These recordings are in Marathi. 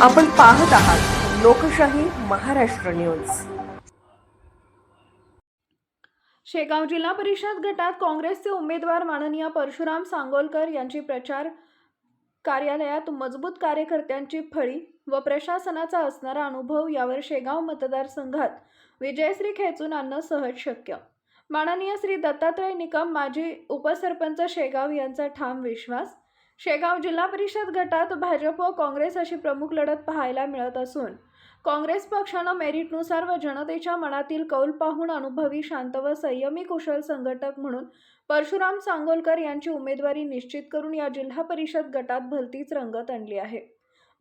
आपण पाहत आहात लोकशाही महाराष्ट्र न्यूज। शेगाव जिल्हा परिषद गटात काँग्रेसचे उमेदवार माननीय परशुराम सांगोलकर यांची प्रचार कार्यालयात मजबूत कार्यकर्त्यांची फळी व प्रशासनाचा असणारा अनुभव यावर शेगाव मतदारसंघात विजयश्री खेचून आणणं सहज शक्य। माननीय श्री दत्तात्रय निकम माजी उपसरपंच शेगाव यांचा ठाम विश्वास। शेगाव जिल्हा परिषद गटात भाजप व काँग्रेस अशी प्रमुख लढत पाहायला मिळत असून काँग्रेस पक्षानं मेरिटनुसार व जनतेच्या मनातील कौल पाहून अनुभवी, शांत व संयमी कुशल संघटक म्हणून परशुराम सांगोलकर यांची उमेदवारी निश्चित करून या जिल्हा परिषद गटात भलतीच रंगत आणली आहे।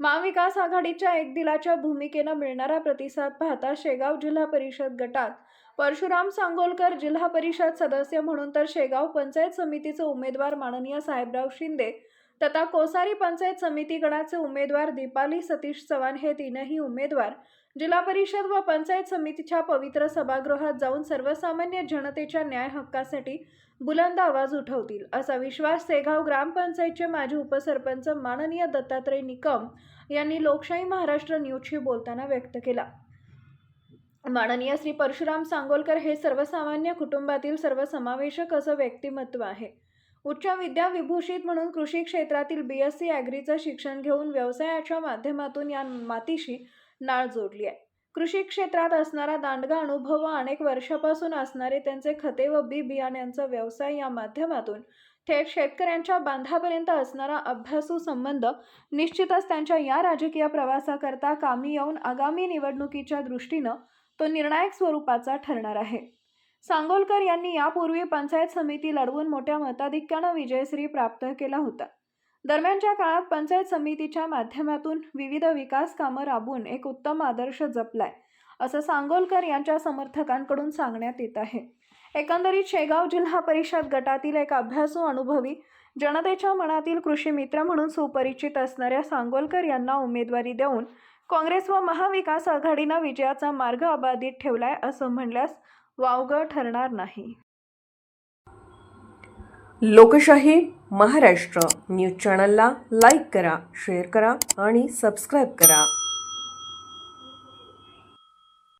महाविकास आघाडीच्या एकदिलाच्या भूमिकेनं मिळणारा प्रतिसाद पाहता शेगाव जिल्हा परिषद गटात परशुराम सांगोलकर जिल्हा परिषद सदस्य म्हणून तर शेगाव पंचायत समितीचे उमेदवार माननीय साहेबराव शिंदे तथा कोसारी पंचायत समिती गणाचे उमेदवार दीपाली सतीश चव्हाण हे तीनही उमेदवार जिल्हा परिषद व पंचायत समितीच्या पवित्र सभागृहात जाऊन सर्वसामान्य जनतेच्या न्याय हक्कासाठी बुलंद आवाज उठवतील असा विश्वास शेगाव ग्रामपंचायतचे माजी उपसरपंच माननीय दत्तात्रय निकम यांनी लोकशाही महाराष्ट्र न्यूजशी बोलताना व्यक्त केला। माननीय श्री परशुराम सांगोलकर हे सर्वसामान्य कुटुंबातील सर्वसमावेशक असं व्यक्तिमत्व आहे। उच्च विद्या विभूषित म्हणून कृषी क्षेत्रातील BSc ॲग्रीचं शिक्षण घेऊन व्यवसायाच्या माध्यमातून या मातीशी नाळ जोडली आहे। कृषी क्षेत्रात असणारा दांडगा अनुभव व अनेक वर्षापासून असणारे त्यांचे खते व बियाण्यांचा व्यवसाय या माध्यमातून थेट शेतकऱ्यांच्या बांधापर्यंत असणारा अभ्यासू संबंध निश्चितच त्यांच्या या राजकीय प्रवासाकरता कामी येऊन आगामी निवडणुकीच्या दृष्टीनं तो निर्णायक स्वरूपाचा ठरणार आहे। सांगोलकर यांनी यापूर्वी पंचायत समिती लढवून मोठ्या मताधिक्यानं विजयश्री प्राप्त केला होता। दरम्यानच्या काळात पंचायत समितीच्या माध्यमातून विविध विकास कामं राबवून एक उत्तम आदर्श जपलाय असं सांगोलकर यांच्या समर्थकांकडून सांगण्यात येत आहे। एकंदरीत शेगाव जिल्हा परिषद गटातील एक अभ्यासू, अनुभवी, जनतेच्या मनातील कृषी मित्र म्हणून सुपरिचित असणाऱ्या सांगोलकर यांना उमेदवारी देऊन काँग्रेस व महाविकास आघाडीनं विजयाचा मार्ग अबाधित ठेवलाय असं म्हणल्यास वावगं ठरणार नाही। लोकशाही महाराष्ट्र न्यूज चॅनलला लाईक करा, शेअर करा आणि सबस्क्राईब करा।